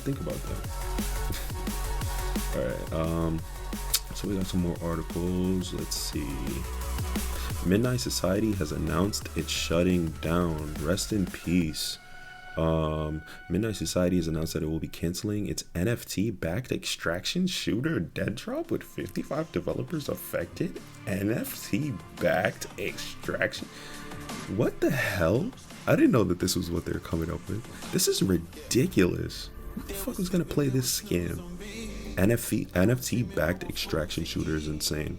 Think about that. All right. So we got some more articles. Let's see. Midnight Society has announced it's shutting down. Rest in peace. Midnight Society has announced that it will be canceling its NFT-backed extraction shooter Dead Drop with 55 developers affected. NFT-backed extraction? What the hell? I didn't know that this was what they're coming up with. This is ridiculous. Who the fuck is gonna play this scam? NFT-backed extraction shooter is insane.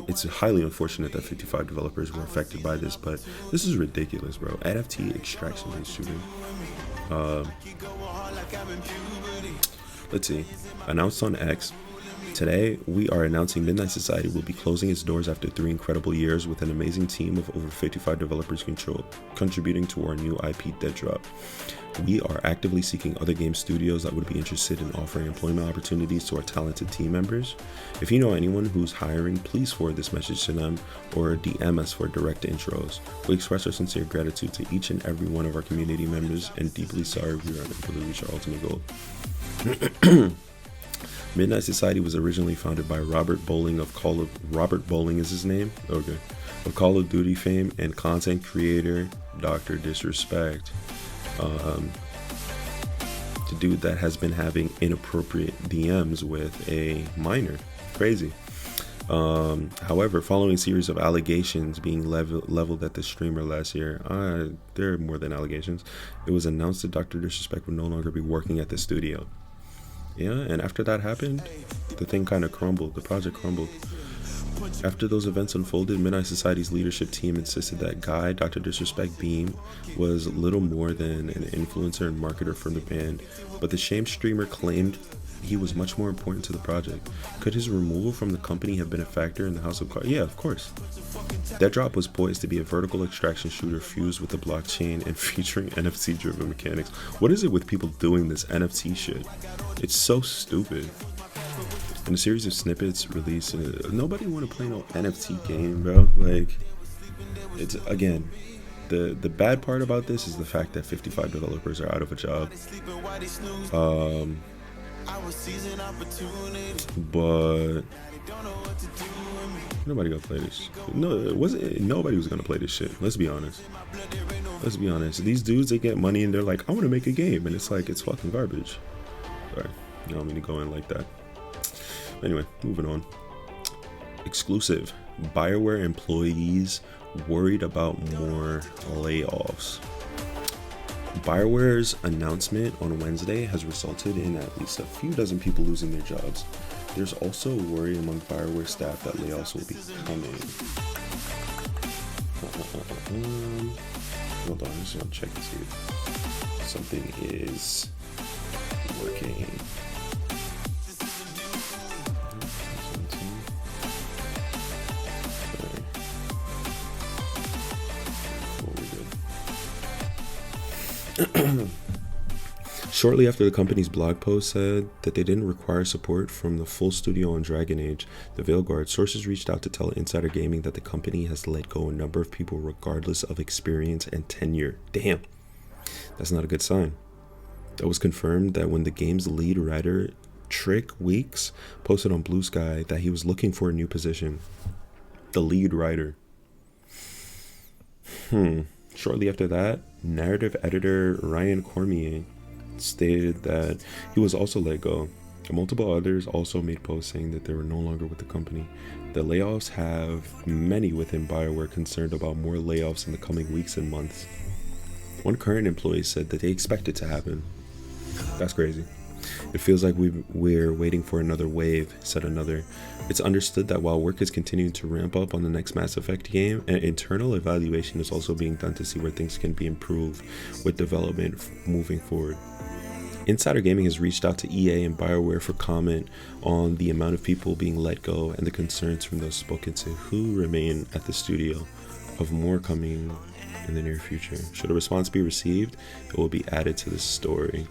It's highly unfortunate that 55 developers were affected by this, but this is ridiculous, bro. NFT extraction based shooting. Let's see. Announced on X. Today, we are announcing Midnight Society will be closing its doors after 3 incredible years with an amazing team of over 55 developers contributing to our new IP Dead Drop. We are actively seeking other game studios that would be interested in offering employment opportunities to our talented team members. If you know anyone who's hiring, please forward this message to them or DM us for direct intros. We express our sincere gratitude to each and every one of our community members and deeply sorry we are unable to reach our ultimate goal. Midnight Society was originally founded by Robert Bowling of Robert Bowling is his name? Okay. Of Call of Duty fame and content creator Dr. Disrespect. The dude that has been having inappropriate DMs with a minor. Crazy. However, following a series of allegations being leveled at the streamer last year, there are more than allegations, it was announced that Dr. Disrespect would no longer be working at the studio. Yeah, and after that happened, the thing kind of crumbled. The project crumbled. After those events unfolded, Midnight Society's leadership team insisted that Guy, Dr. Disrespect Beam, was little more than an influencer and marketer for the band, but the shamed streamer claimed he was much more important to the project. Could his removal from the company have been a factor in the House of Cards? Yeah, of course. Dead Drop was poised to be a vertical extraction shooter fused with the blockchain and featuring NFC-driven mechanics. What is it with people doing this NFT shit? It's so stupid. In a series of snippets released, nobody want to play no NFT game, bro. Like, it's again, the bad part about this is the fact that 55 developers are out of a job. But nobody gonna play this. No, it wasn't. Nobody was gonna play this shit. Let's be honest. Let's be honest. These dudes, they get money and they're like, I want to make a game, and it's like, it's fucking garbage. Sorry, I don't mean to go in like that. Anyway, moving on. Exclusive. BioWare employees worried about more layoffs. BioWare's announcement on Wednesday has resulted in at least a few dozen people losing their jobs. There's also worry among BioWare staff that layoffs will be coming. Hold on, I just want to check to see if something is working. Shortly after the company's blog post said that they didn't require support from the full studio on Dragon Age, the Veilguard, sources reached out to tell Insider Gaming that the company has let go a number of people regardless of experience and tenure. Damn, that's not a good sign. That was confirmed that when the game's lead writer, Trick Weeks, posted on Blue Sky that he was looking for a new position. The lead writer. Shortly after that, narrative editor Ryan Cormier stated that he was also let go. Multiple others also made posts saying that they were no longer with the company. The layoffs have many within BioWare concerned about more layoffs in the coming weeks and months. One current employee said that they expect it to happen. That's crazy. It feels like we're waiting for another wave, said another. It's understood that while work is continuing to ramp up on the next Mass Effect game, an internal evaluation is also being done to see where things can be improved with development moving forward. Insider Gaming has reached out to EA and BioWare for comment on the amount of people being let go and the concerns from those spoken to who remain at the studio, of more coming in the near future. Should a response be received, it will be added to the story.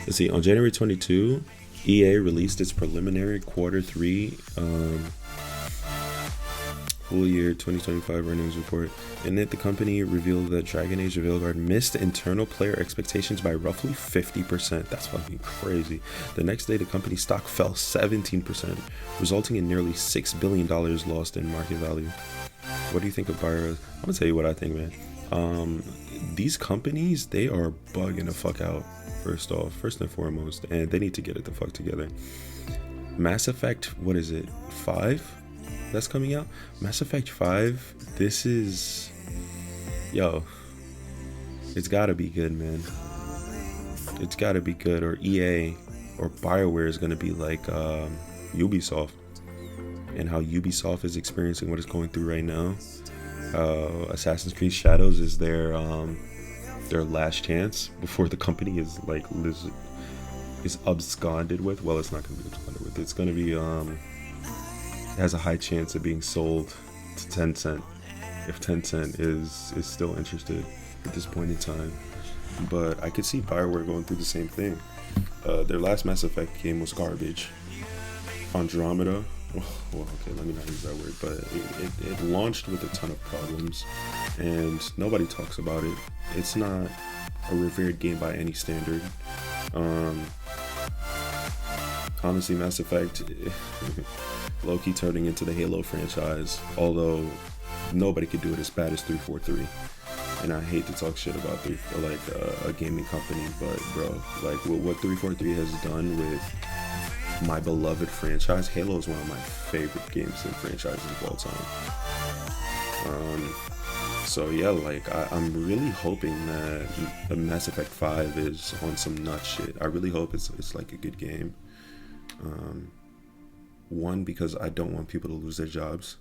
Let's see, on January 22, EA released its preliminary quarter 3 full year 2025 earnings report. In it, the company revealed that Dragon Age of Veilguard missed internal player expectations by roughly 50%. That's fucking crazy. The next day, the company's stock fell 17%, resulting in nearly $6 billion lost in market value. What do you think of Pyro? I'm gonna tell you what I think, man. These companies, they are bugging the fuck out, first and foremost, and they need to get it the fuck together. Mass Effect, what is it, 5? That's coming out? Mass Effect 5, this is, yo, it's gotta be good, man. It's gotta be good, or EA or BioWare is gonna be like Ubisoft, and how Ubisoft is experiencing what it's going through right now. Assassin's Creed Shadows is their last chance before the company is like is absconded with. Well, it's not gonna be absconded with. It's gonna be it has a high chance of being sold to Tencent, if Tencent is still interested at this point in time. But I could see BioWare going through the same thing. Their last Mass Effect game was garbage. Andromeda, well, okay, let me not use that word, but it launched with a ton of problems, and nobody talks about it. It's not a revered game by any standard. Honestly, Mass Effect, low-key turning into the Halo franchise, although nobody could do it as bad as 343. And I hate to talk shit about a gaming company, but bro, like what 343 has done with my beloved franchise, Halo is one of my favorite games and franchises of all time. So yeah, like I'm really hoping that the Mass Effect 5 is on some nut shit. I really hope it's like a good game. One, because I don't want people to lose their jobs.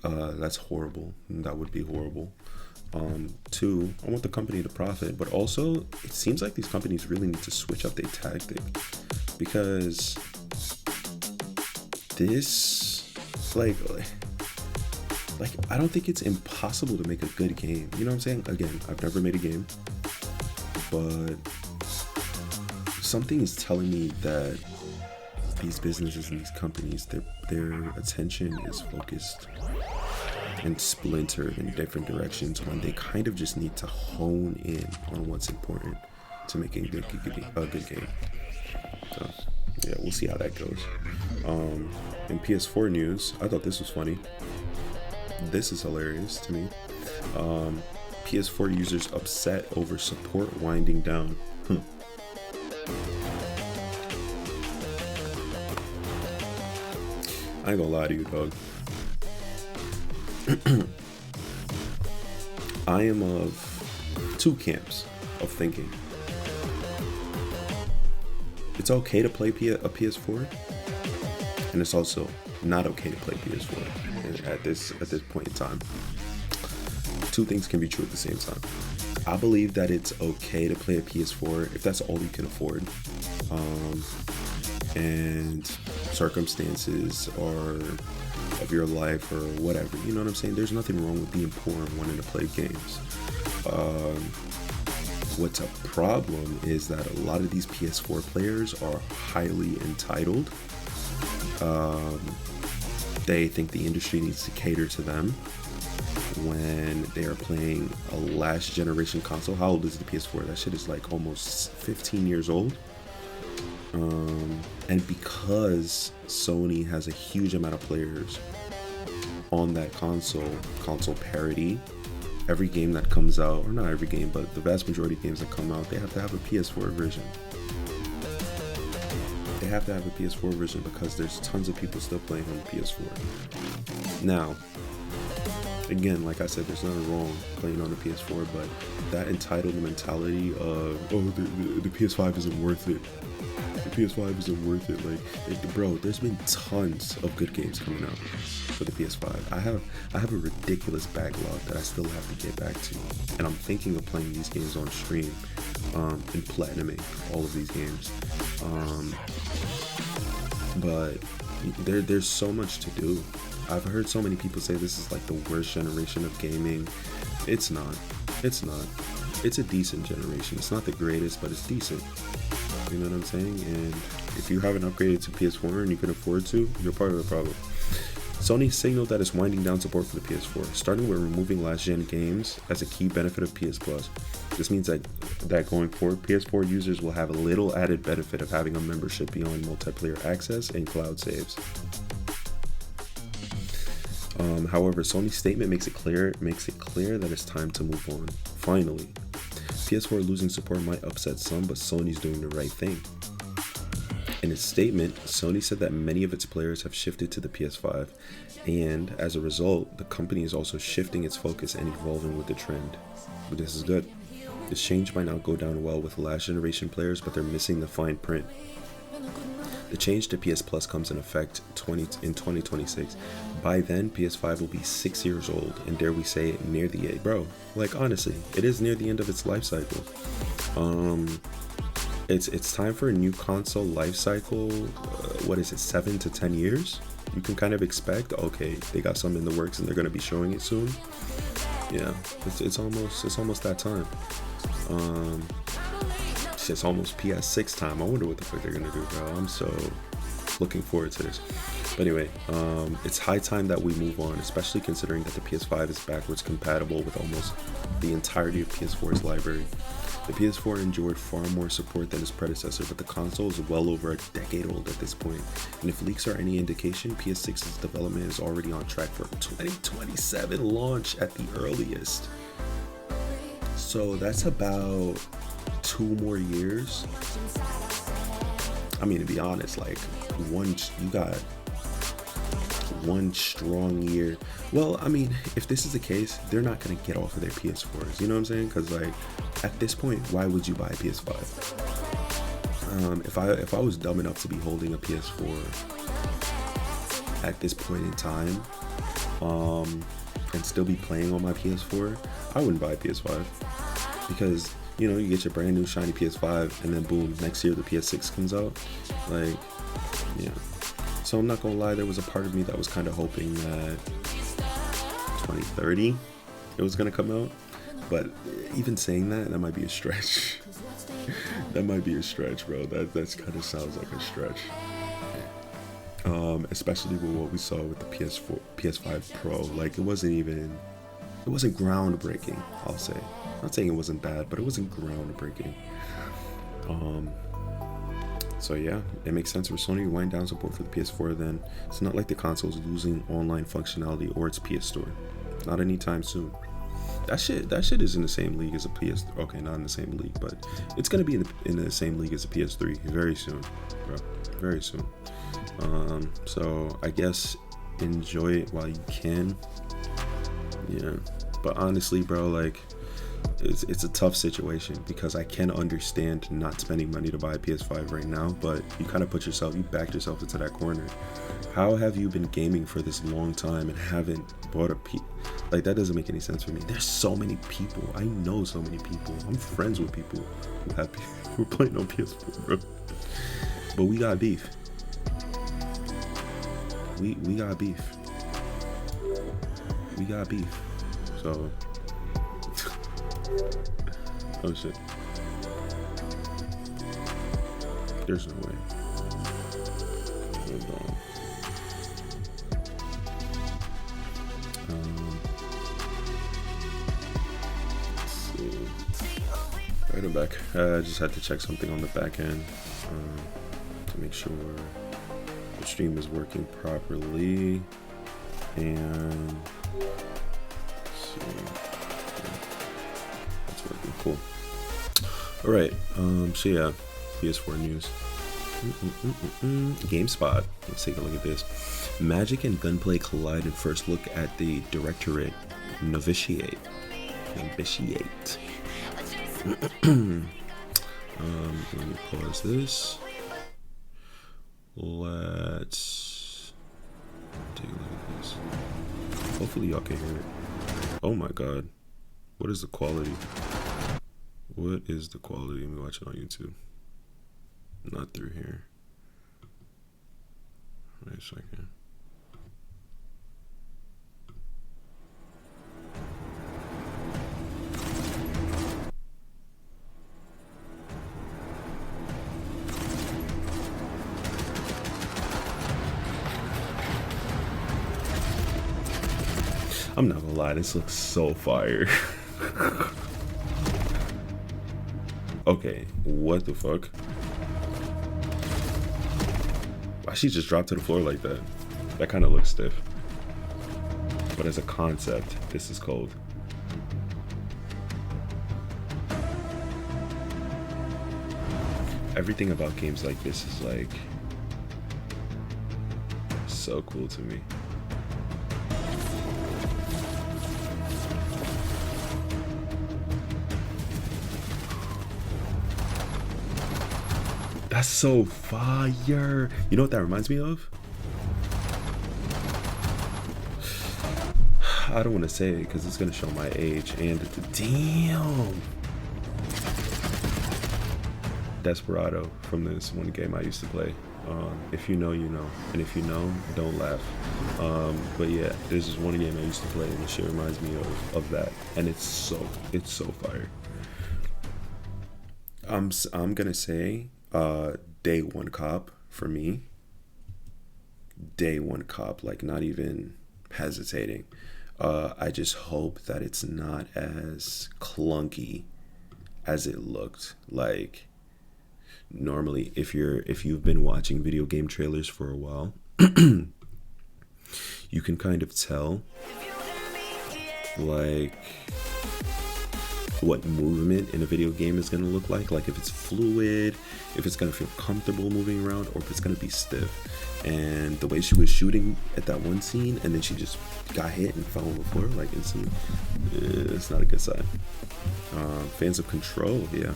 That's horrible. That would be horrible. Two, I want the company to profit, but also it seems like these companies really need to switch up their tactic, because this, like I don't think it's impossible to make a good game. You know what I'm saying? Again, I've never made a game, but something is telling me that these businesses and these companies, their attention is focused and splintered in different directions, when they kind of just need to hone in on what's important to make a good game. So yeah, we'll see how that goes. In PS4 news, I thought this was funny. This is hilarious to me. PS4 users upset over support winding down. I ain't gonna lie to you, dog. I am of two camps of thinking. It's okay to play a PS4, and it's also not okay to play PS4 at this point in time. Two things can be true at the same time. I believe that it's okay to play a PS4 if that's all you can afford, and circumstances or of your life or whatever, you know what I'm saying? There's nothing wrong with being poor and wanting to play games. What's a problem is that a lot of these PS4 players are highly entitled. They think the industry needs to cater to them when they are playing a last generation console. How old is the PS4? That shit is like almost 15 years old. And because Sony has a huge amount of players on that console parity, every game that comes out, or not every game, but the vast majority of games that come out, they have to have a PS4 version. They have to have a PS4 version because there's tons of people still playing on the PS4. Now, again, like I said, there's nothing wrong playing on the PS4, but that entitled mentality of, oh, the PS5 isn't worth it. The PS5 isn't worth it. Like, bro, there's been tons of good games coming out for the PS5. I have a ridiculous backlog that I still have to get back to, and I'm thinking of playing these games on stream, and platinuming all of these games. But there's so much to do. I've heard so many people say this is like the worst generation of gaming. It's not. It's a decent generation. It's not the greatest, but it's decent. You know what I'm saying? And if you haven't upgraded to PS4 and you can afford to, you're part of the problem. Sony signaled that it's winding down support for the PS4, starting with removing last-gen games as a key benefit of PS Plus. This means that going forward, PS4 users will have a little added benefit of having a membership beyond multiplayer access and cloud saves. However, Sony's statement makes it clear that it's time to move on. Finally, PS4 losing support might upset some, but Sony's doing the right thing. In its statement, Sony said that many of its players have shifted to the PS5, and as a result, the company is also shifting its focus and evolving with the trend. But this is good. This change might not go down well with last generation players, but they're missing the fine print. The change to PS Plus comes in effect in 2026. By then, PS5 will be 6 years old, and dare we say it, near the end. Bro, like honestly, it is near the end of its life cycle. It's time for a new console life cycle. What is it, 7 to 10 years? You can kind of expect, okay, they got some in the works and they're gonna be showing it soon. Yeah, it's almost that time. It's almost PS6 time. I wonder what the fuck they're gonna do, bro. I'm so looking forward to this. But anyway, it's high time that we move on, especially considering that the PS5 is backwards compatible with almost the entirety of PS4's library. The PS4 enjoyed far more support than its predecessor, but the console is well over a decade old at this point. And if leaks are any indication, PS6's development is already on track for a 2027 launch at the earliest. So that's about 2 more years. I mean, to be honest, like you got 1 strong year. Well, I mean, if this is the case, they're not gonna get off of their PS4s. You know what I'm saying? Because like at this point, why would you buy a PS5? If I was dumb enough to be holding a PS4 at this point in time, and still be playing on my PS4, I wouldn't buy a PS5 because, you know, you get your brand new shiny PS5 and then boom, next year the PS6 comes out. Like, yeah. So I'm not gonna lie, there was a part of me that was kind of hoping that 2030 it was gonna come out. But even saying that might be a stretch. That might be a stretch, bro. That kind of sounds like a stretch. Especially with what we saw with the PS5 Pro. Like it wasn't groundbreaking, I'll say. I'm not saying it wasn't bad, but it wasn't groundbreaking. So yeah, it makes sense for Sony to wind down support for the PS4 then. It's not like the console is losing online functionality or its PS Store. Not anytime soon. That shit is in the same league as a PS. Okay, not in the same league, but it's gonna be in the same league as a PS3 very soon, bro. Very soon. So I guess enjoy it while you can. Yeah, but honestly, bro, like it's a tough situation because I can understand not spending money to buy a PS5 right now, but you kind of you backed yourself into that corner. How have you been gaming for this long time and haven't bought a like that doesn't make any sense for me. There's so many people. I know so many people. I'm friends with people who are playing on PS4, bro. But we got beef. We got beef. We got beef. So oh shit. There's no way. Hold on. Let's see. Right, I'm back. I just had to check something on the back end to make sure the stream is working properly. And let's see. That's working cool. All right. So yeah, PS4 news. GameSpot. Let's take a look at this. Magic and gunplay collide in first look at the Directorate Novitiate. Let me pause this. Let's take a look at this. Hopefully y'all can hear it. Oh my god. What is the quality? What is the quality? Let me watch it on YouTube. Not through here. Wait a second. I'm not gonna lie, this looks so fire. Okay, what the fuck? Why she just dropped to the floor like that? That kind of looks stiff. But as a concept, this is cold. Everything about games like this is like so cool to me. That's so fire. You know what that reminds me of? I don't want to say it because it's going to show my age. And damn. Desperado from this one game I used to play. If you know, you know. And if you know, don't laugh. But yeah, there's this one game I used to play and the shit reminds me of that. And it's so fire. I'm going to say day one cop for me. Day one cop, like not even hesitating. I just hope that it's not as clunky as it looked. Like normally if you've been watching video game trailers for a while, you can kind of tell like what movement in a video game is going to look like if it's fluid, if it's going to feel comfortable moving around, or if it's going to be stiff. And the way she was shooting at that one scene and then she just got hit and fell on the floor like instantly, it's not a good sign. Fans of Control, yeah.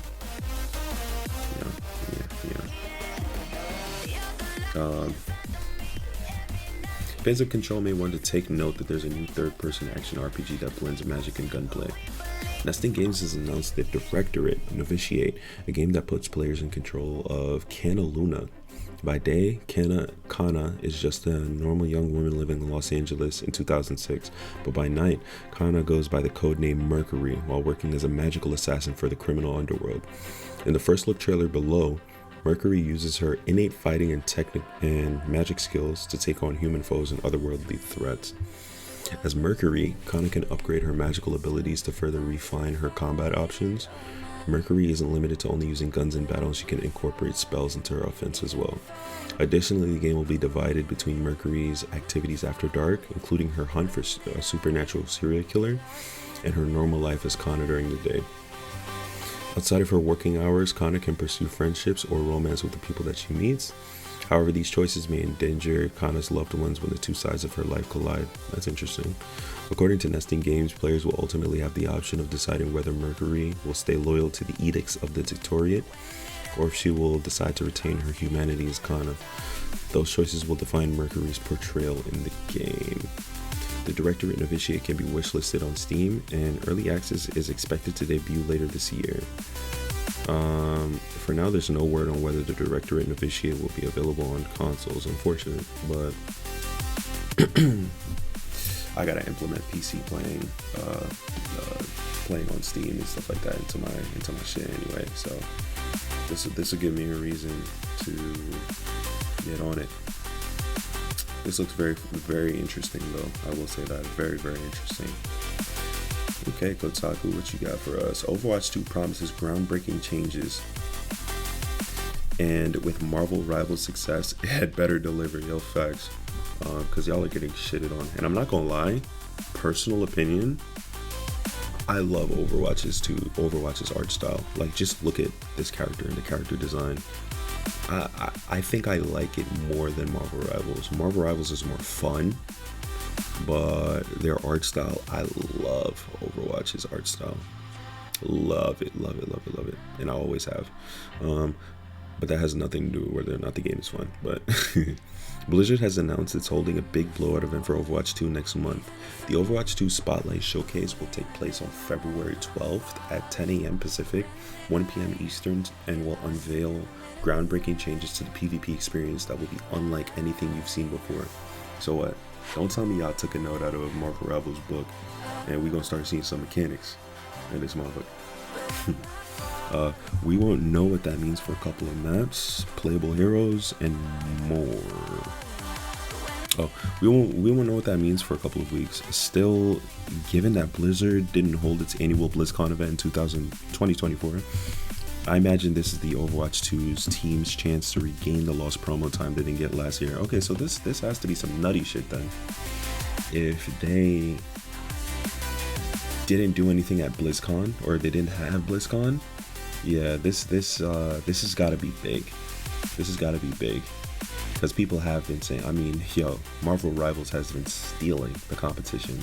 Fans of Control may want to take note that there's a new third-person action RPG that blends magic and gunplay. Nesting Games has announced the Directorate Novitiate, a game that puts players in control of Kana Luna. By day, Kana is just a normal young woman living in Los Angeles in 2006, but by night, Kana goes by the codename Mercury while working as a magical assassin for the criminal underworld. In the first look trailer below, Mercury uses her innate fighting and magic skills to take on human foes and otherworldly threats. As Mercury, Kana can upgrade her magical abilities to further refine her combat options. Mercury isn't limited to only using guns in battle, she can incorporate spells into her offense as well. Additionally, the game will be divided between Mercury's activities after dark, including her hunt for a supernatural serial killer, and her normal life as Kana during the day. Outside of her working hours, Kana can pursue friendships or romance with the people that she meets. However, these choices may endanger Kana's loved ones when the two sides of her life collide. That's interesting. According to Nesting Games, players will ultimately have the option of deciding whether Mercury will stay loyal to the edicts of the Dictoriate, or if she will decide to retain her humanity as Kana. Those choices will define Mercury's portrayal in the game. The Directorate Novitiate can be wishlisted on Steam, and early access is expected to debut later this year. For now, there's no word on whether the Directorate Novitiate will be available on consoles, unfortunate, but I gotta implement PC playing on Steam and stuff like that into my shit anyway. So this will give me a reason to get on it. This looks very, very interesting though. I will say that, very, very interesting. Okay, Kotaku, what you got for us? Overwatch 2 promises groundbreaking changes, and with Marvel Rivals success, it had better deliver. Yo, facts. Because y'all are getting shitted on. And I'm not gonna lie, personal opinion, I love Overwatch's art style. Like, just look at this character and the character design. I think I like it more than Marvel Rivals. Marvel Rivals is more fun, but their art style, I love Overwatch's art style. Love it, love it, love it, love it. And I always have. But that has nothing to do with whether or not the game is fun. But Blizzard has announced it's holding a big blowout event for Overwatch 2 next month. The Overwatch 2 Spotlight Showcase will take place on February 12th at 10 a.m. Pacific, 1 p.m. Eastern, and will unveil groundbreaking changes to the PvP experience that will be unlike anything you've seen before. So what? Don't tell me y'all took a note out of Marvel Rivals book and we're gonna start seeing some mechanics in this motherfucker. We won't know what that means for a couple of maps, playable heroes, and more. Oh, we won't know what that means for a couple of weeks. Still, given that Blizzard didn't hold its annual BlizzCon event in 2024, I imagine this is the Overwatch 2's team's chance to regain the lost promo time they didn't get last year. Okay, so this has to be some nutty shit then. If they didn't do anything at BlizzCon, or they didn't have BlizzCon, yeah, this has got to be big. This has got to be big. Because people have been saying, I mean, yo, Marvel Rivals has been stealing the competition.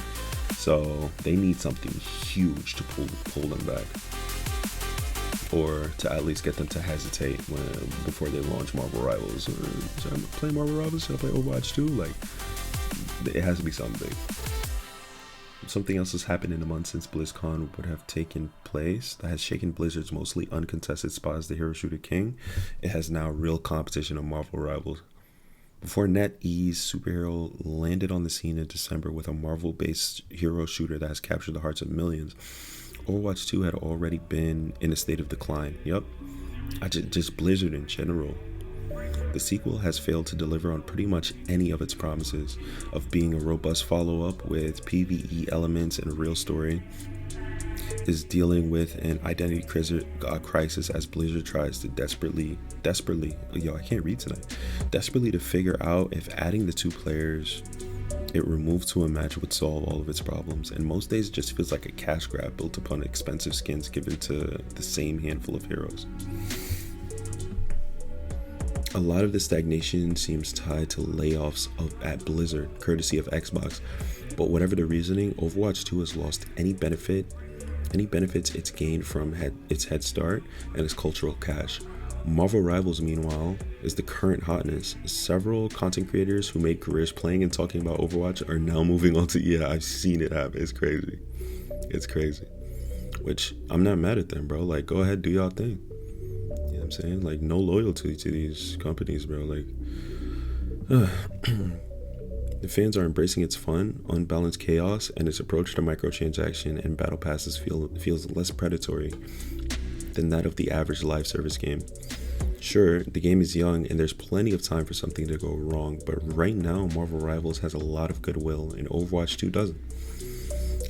So they need something huge to pull them back. Or to at least get them to hesitate before they launch Marvel Rivals. Or should I play Marvel Rivals? Should I play Overwatch 2? Like, it has to be something big. Something else has happened in the month since BlizzCon would have taken place that has shaken Blizzard's mostly uncontested spot as the hero shooter king. It has now real competition on Marvel Rivals. Before NetEase Superhero landed on the scene in December with a Marvel-based hero shooter that has captured the hearts of millions, Overwatch 2 had already been in a state of decline. Yup, just Blizzard in general. The sequel has failed to deliver on pretty much any of its promises of being a robust follow-up with PvE elements and a real story. Is dealing with an identity crisis as Blizzard tries to desperately, yo, I can't read tonight, desperately to figure out if adding the 2 players it removed to a match would solve all of its problems, and most days it just feels like a cash grab built upon expensive skins given to the same handful of heroes. A lot of the stagnation seems tied to layoffs at Blizzard, courtesy of Xbox, but whatever the reasoning, Overwatch 2 has lost any benefits it's gained from its head start and its cultural cash. Marvel Rivals, meanwhile, is the current hotness. Several content creators who made careers playing and talking about Overwatch are now moving on to, yeah, I've seen it happen. It's crazy. It's crazy. Which, I'm not mad at them, bro. Like, go ahead, do y'all thing. You know what I'm saying? Like, no loyalty to these companies, bro. Like, the fans are embracing its fun, unbalanced chaos, and its approach to microtransaction and battle passes feels less predatory than that of the average live service game. Sure, the game is young and there's plenty of time for something to go wrong, but right now Marvel Rivals has a lot of goodwill and Overwatch 2 doesn't.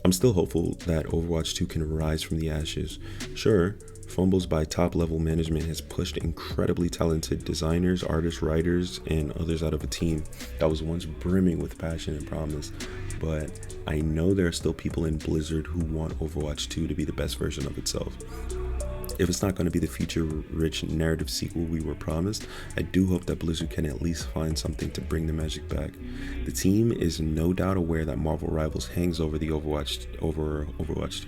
I'm still hopeful that Overwatch 2 can rise from the ashes. Sure, fumbles by top-level management has pushed incredibly talented designers, artists, writers, and others out of a team that was once brimming with passion and promise. But I know there are still people in Blizzard who want Overwatch 2 to be the best version of itself. If it's not going to be the feature-rich narrative sequel we were promised, I do hope that Blizzard can at least find something to bring the magic back. The team is no doubt aware that Marvel Rivals hangs over the Overwatch 2.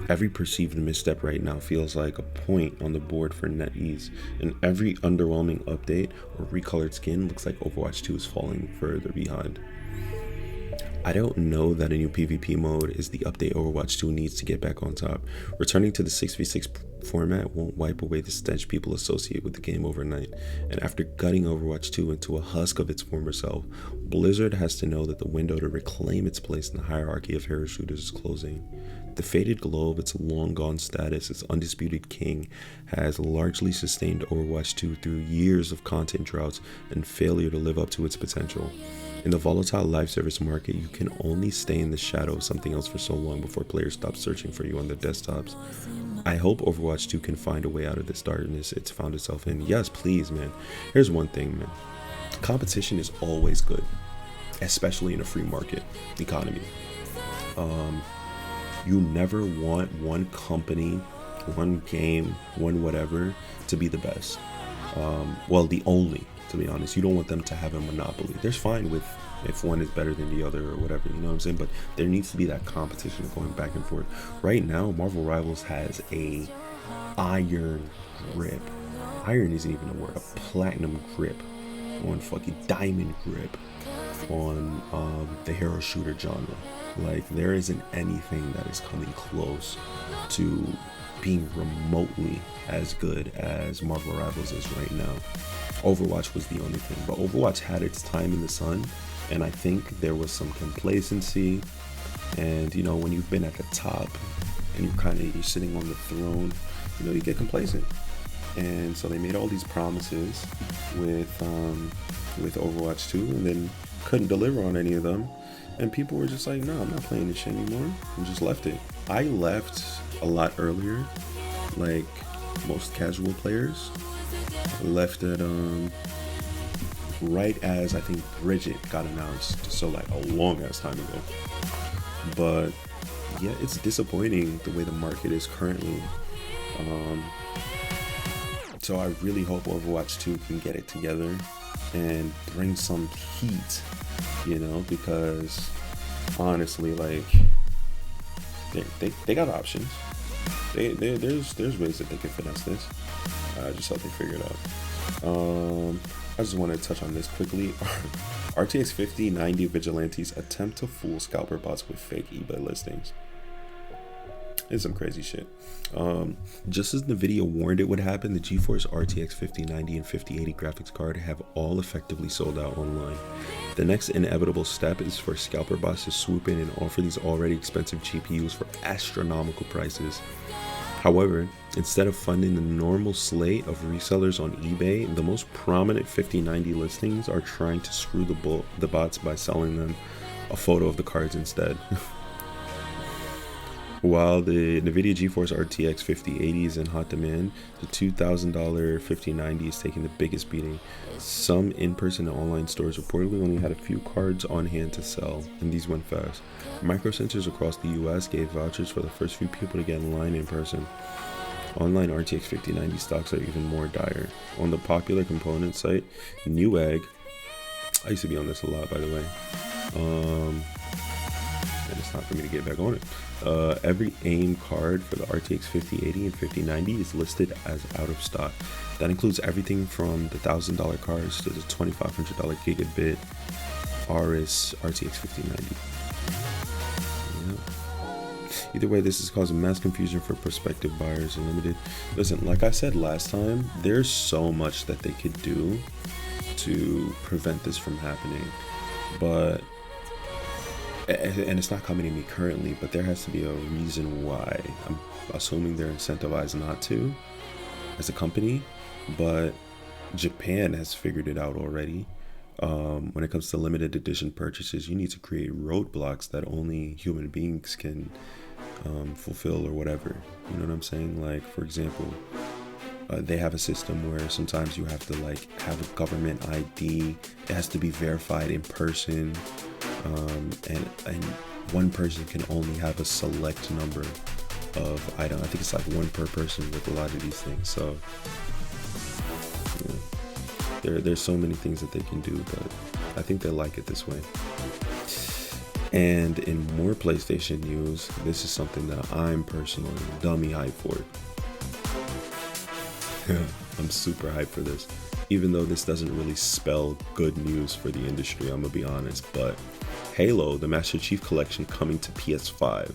Every perceived misstep right now feels like a point on the board for NetEase, and every underwhelming update or recolored skin looks like Overwatch 2 is falling further behind. I don't know that a new PvP mode is the update Overwatch 2 needs to get back on top. Returning to the 6v6 format won't wipe away the stench people associate with the game overnight, and after gutting Overwatch 2 into a husk of its former self, Blizzard has to know that the window to reclaim its place in the hierarchy of hero shooters is closing. The faded glow of its long-gone status as undisputed king has largely sustained Overwatch 2 through years of content droughts and failure to live up to its potential. In the volatile live service market, you can only stay in the shadow of something else for so long before players stop searching for you on their desktops. I hope Overwatch 2 can find a way out of this darkness it's found itself in. Yes, please, man. Here's one thing, man. Competition is always good, especially in a free market economy. You never want one company, one game, one whatever to be the best. Well, the only, to be honest. You don't want them to have a monopoly. There's fine with if one is better than the other or whatever, you know what I'm saying? But there needs to be that competition going back and forth. Right now, Marvel Rivals has a iron grip. Iron isn't even a word. A platinum grip on fucking diamond grip on the hero shooter genre. Like, there isn't anything that is coming close to being remotely as good as Marvel Rivals is right now. Overwatch was the only thing, but Overwatch had its time in the sun, and I think there was some complacency. And you know, when you've been at the top and you're sitting on the throne, you know, you get complacent. And so they made all these promises with Overwatch 2, and then couldn't deliver on any of them, and people were just like, no, I'm not playing this shit anymore, and just left it. I left a lot earlier, like most casual players. I left it right as I think Bridget got announced, so like a long ass time ago. But yeah, it's disappointing the way the market is currently. So I really hope Overwatch 2 can get it together and bring some heat, you know, because honestly, like they got options. There's ways that they can finesse this. Just hope they figure it out. I just want to touch on this quickly. RTX 5090 Vigilantes attempt to fool scalper bots with fake eBay listings. It's some crazy shit. Just as NVIDIA warned it would happen, the GeForce RTX 5090 and 5080 graphics card have all effectively sold out online. The next inevitable step is for scalper bots to swoop in and offer these already expensive GPUs for astronomical prices. However, instead of funding the normal slate of resellers on eBay, the most prominent 5090 listings are trying to screw the bots by selling them a photo of the cards instead. While the NVIDIA GeForce RTX 5080 is in hot demand, the $2,000 5090 is taking the biggest beating. Some in-person and online stores reportedly only had a few cards on hand to sell, and these went fast. Micro centers across the US gave vouchers for the first few people to get in line in person. Online RTX 5090 stocks are even more dire. On the popular component site, Newegg, I used to be on this a lot, by the way, and it's time for me to get back on it. Every AIM card for the RTX 5080 and 5090 is listed as out of stock. That includes everything from the $1,000 cards to the $2,500 gigabit Aorus RTX 5090. Yeah. Either way, this is causing mass confusion for prospective buyers and limited. Listen, like I said last time, there's so much that they could do to prevent this from happening, but and it's not coming to me currently, but there has to be a reason why. I'm assuming they're incentivized not to as a company, but Japan has figured it out already. When it comes to limited edition purchases, you need to create roadblocks that only human beings can fulfill or whatever. You know what I'm saying? Like, for example, they have a system where sometimes you have to like have a government ID. It has to be verified in person. And one person can only have a select number of items. I think it's like one per person with a lot of these things. So yeah, there's so many things that they can do, but I think they like it this way. And in more PlayStation news, this is something that I'm personally dummy hyped for. I'm super hyped for this, even though this doesn't really spell good news for the industry, I'm gonna be honest. But Halo, the Master Chief Collection coming to PS5,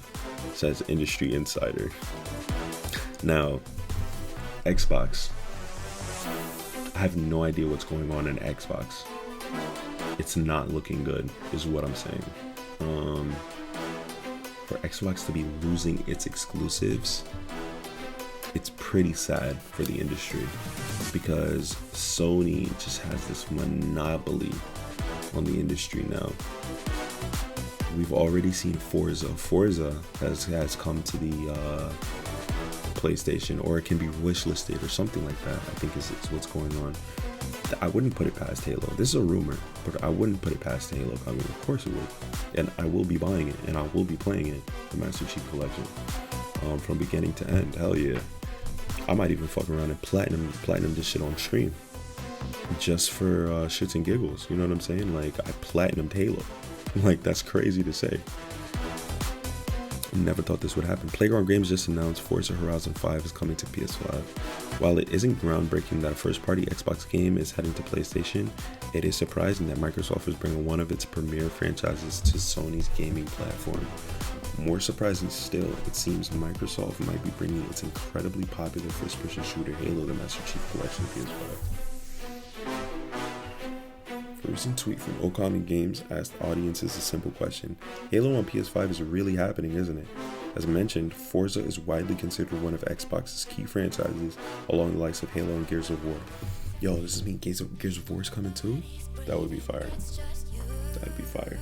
says Industry Insider. Now, Xbox, I have no idea what's going on in Xbox. It's not looking good, is what I'm saying. For Xbox to be losing its exclusives, it's pretty sad for the industry, because Sony just has this monopoly on the industry now. We've already seen Forza. Forza has come to the PlayStation, or it can be wishlisted or something like that, I think is what's going on. I wouldn't put it past Halo. This is a rumor, but I wouldn't put it past Halo coming. Of course it would. And I will be buying it, and I will be playing it, the Master Chief Collection, from beginning to end. Hell yeah. I might even fuck around and platinum this shit on stream, just for shits and giggles. You know what I'm saying? Like, I platinumed Halo. Like, that's crazy to say. Never thought this would happen. Playground Games just announced Forza Horizon 5 is coming to PS5. While it isn't groundbreaking that a first-party Xbox game is heading to PlayStation, it is surprising that Microsoft is bringing one of its premier franchises to Sony's gaming platform. More surprising still, it seems Microsoft might be bringing its incredibly popular first-person shooter Halo: The Master Chief Collection to PS5. A recent tweet from Okami Games asked audiences a simple question: Halo on PS5 is really happening, isn't it? As mentioned, Forza is widely considered one of Xbox's key franchises, along the likes of Halo and Gears of War. Yo, does this mean Gears of War is coming too? That would be fire. That'd be fire.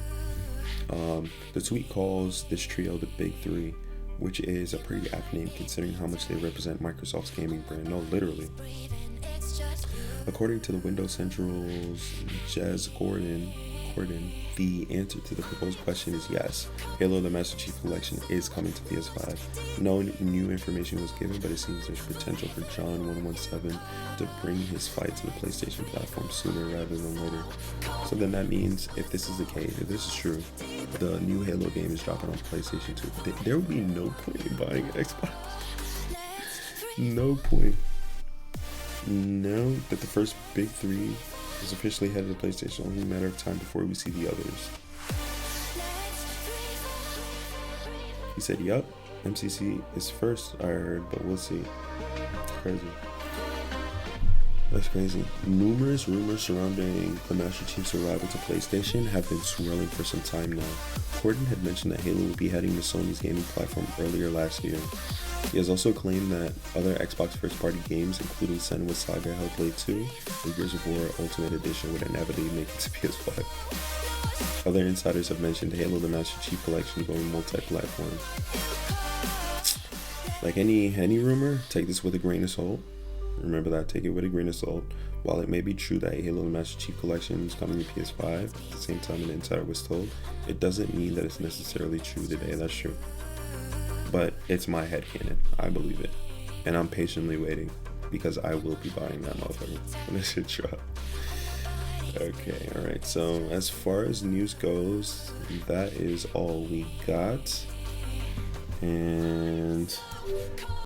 The tweet calls this trio the Big Three, which is a pretty apt name considering how much they represent Microsoft's gaming brand. No, literally. According to the Windows Central's Jez Gordon, the answer to the proposed question is yes. Halo the Master Chief Collection is coming to PS5. No new information was given, but it seems there's potential for John 117 to bring his fight to the PlayStation platform sooner rather than later. So then that means, if this is the case, if this is true, the new Halo game is dropping on PlayStation 2. There will be no point in buying an Xbox. No point. Now that the first Big Three is officially headed to PlayStation, only a matter of time before we see the others. He said, yup, MCC is first, I heard, but we'll see. Crazy. That's crazy. Numerous rumors surrounding the Master Chief's arrival to PlayStation have been swirling for some time now. Gordon had mentioned that Halo would be heading to Sony's gaming platform earlier last year. He has also claimed that other Xbox first-party games, including Senua's Saga, Hellblade 2, and Gears of War Ultimate Edition, would inevitably make it to PS5. Other insiders have mentioned Halo the Master Chief Collection going multi-platform. Like any rumor, take this with a grain of salt. Remember that, take it with a grain of salt. While it may be true that Halo the Master Chief Collection is coming to PS5 at the same time an insider was told, it doesn't mean that it's necessarily true today. That's true. But it's my headcanon. I believe it. And I'm patiently waiting because I will be buying that motherfucker when it should drop. Okay, alright. So as far as news goes, that is all we got. And